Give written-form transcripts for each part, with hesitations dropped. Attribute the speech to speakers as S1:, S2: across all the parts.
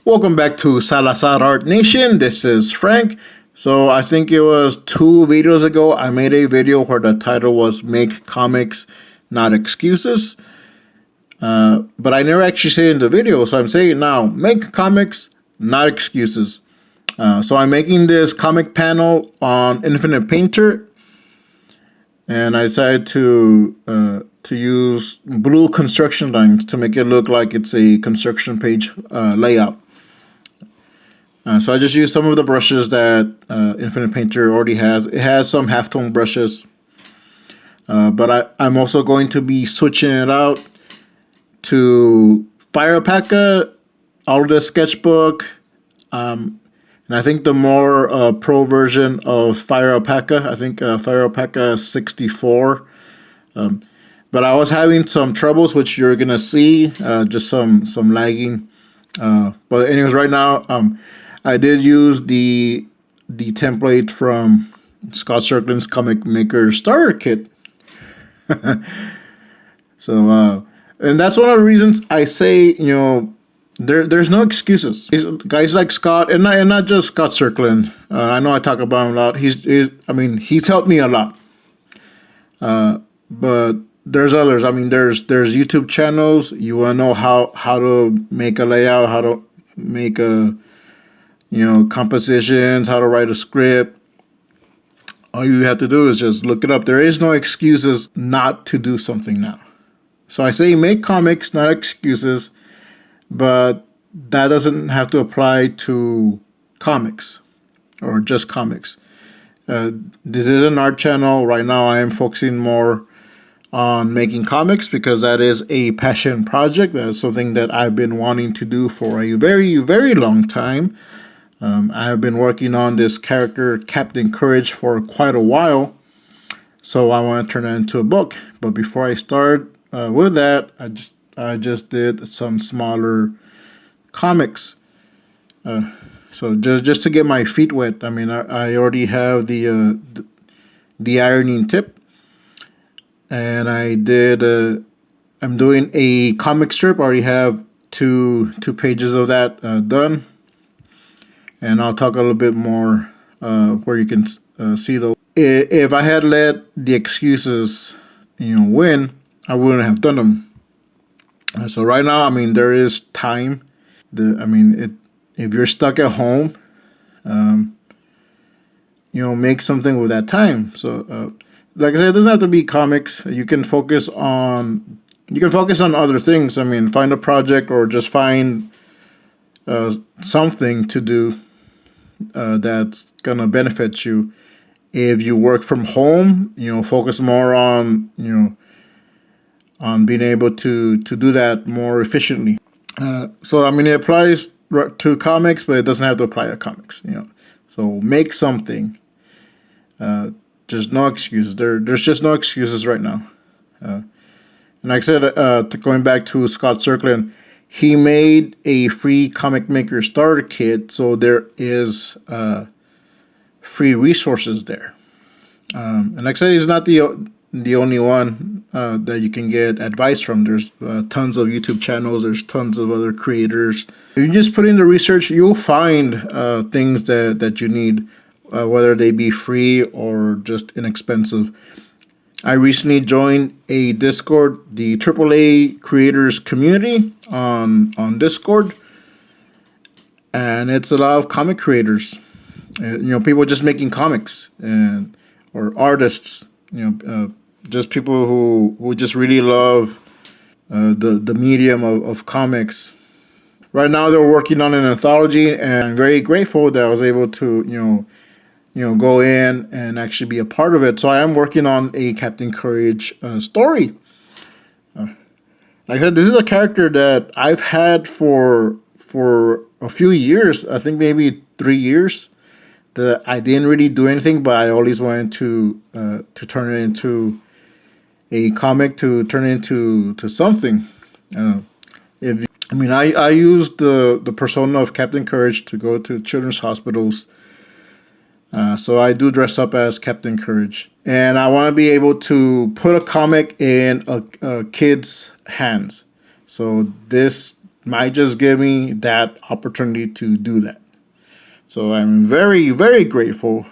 S1: Welcome back to Salazar Art Nation. This is Frank. So I think it was 2 videos ago I made a video where the title was Make Comics, Not Excuses. But I never actually said it in the video, so I'm saying it now. Make comics, not excuses. So I'm making this comic panel on Infinite Painter, and I decided to use blue construction lines to make it look like it's a construction page layout. So I just used some of the brushes that Infinite Painter already has. It has some halftone brushes, but I'm also going to be switching it out to Fire Alpaca, Autodesk Sketchbook, and I think the more pro version of Fire Alpaca. I think Fire Alpaca 64. But I was having some troubles, which you're gonna see, just some lagging. But anyways, right now, I did use the template from Scott Serkland's Comic Maker Starter Kit. So, and that's one of the reasons I say, there's no excuses. Guys like Scott, and not just Scott Serkland. I know I talk about him a lot. He's helped me a lot. But there's others. There's YouTube channels. You want to know how to make a layout, how to make compositions, how to write a script. All you have to do is just look it up. There is no excuses not to do something now. So I say make comics, not excuses, but that doesn't have to apply to comics or just comics. This is an art channel. Right now I am focusing more on making comics because that is a passion project. That is something that I've been wanting to do for a very, very long time. I have been working on this character, Captain Courage, for quite a while. So I want to turn that into a book. But before I start with that, I just did some smaller comics. So just to get my feet wet. I already have the ironing tip, and I'm doing a comic strip. I already have two pages of that done, and I'll talk a little bit more where you can see those. If I had let the excuses, win, I wouldn't have done them. So right now, there is time. If you're stuck at home, make something with that time. So, like I said, it doesn't have to be comics. You can focus on other things. Find a project or just find something to do that's gonna benefit you. If you work from home, focus more on being able to do that more efficiently. So it applies to comics, but it doesn't have to apply to comics. So make something. Just no excuses. There's just no excuses right now. And like I said, going back to Scott Serkland, he made a free Comic Maker Starter Kit, so there is free resources there. And like I said, he's not the only one that you can get advice from. There's tons of YouTube channels. There's tons of other creators. If you just put in the research, you'll find things that you need, whether they be free or just inexpensive. I recently joined a Discord, the AAA creators community on Discord, and it's a lot of comic creators. People just making comics or artists. Just people who just really love the medium of comics. Right now they're working on an anthology, and I'm very grateful that I was able to go in and actually be a part of it. So I am working on a Captain Courage story. Like I said, this is a character that I've had for a few years. I think maybe 3 years. That I didn't really do anything, but I always wanted to turn it into a comic, to turn it into something. I used the persona of Captain Courage to go to children's hospitals So I do dress up as Captain Courage. And I want to be able to put a comic in a kid's hands. So this might just give me that opportunity to do that. So I'm very, very grateful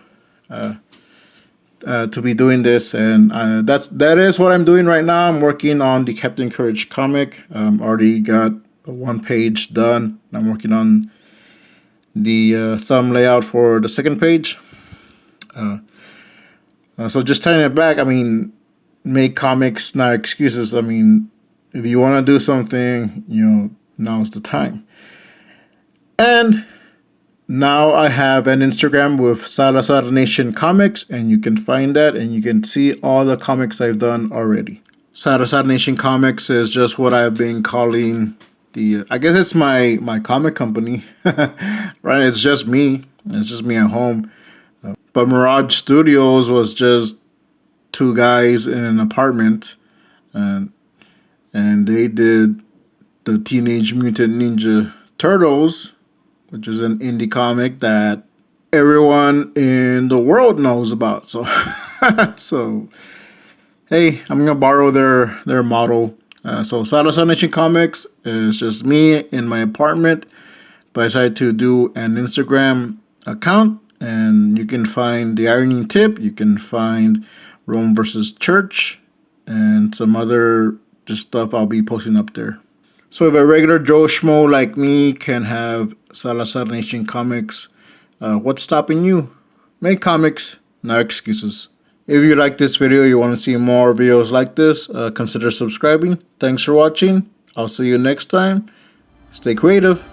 S1: to be doing this, and that is what I'm doing right now. I'm working on the Captain Courage comic. Already got one page done. I'm working on the thumb layout for the second page. So just tying it back, I mean, make comics, not excuses. I mean, if you want to do something, now's the time. And now I have an Instagram with Salazar Nation Comics, and you can find that, and you can see all the comics I've done already. Salazar Nation Comics is just what I've been calling I guess it's my comic company, right? It's just me. It's just me at home. But Mirage Studios was just two guys in an apartment, and they did the Teenage Mutant Ninja Turtles, which is an indie comic that everyone in the world knows about. So, so hey, I'm gonna borrow their model. So Salazar Nation Comics is just me in my apartment, but I decided to do an Instagram account, and you can find the Ironing Tip, you can find Rome versus Church, and some other just stuff I'll be posting up there. So if a regular Joe Schmo like me can have Salazar Nation Comics, what's stopping you? Make comics, not excuses. If you like this video, you want to see more videos like this, consider subscribing. Thanks for watching. I'll see you next time. Stay creative.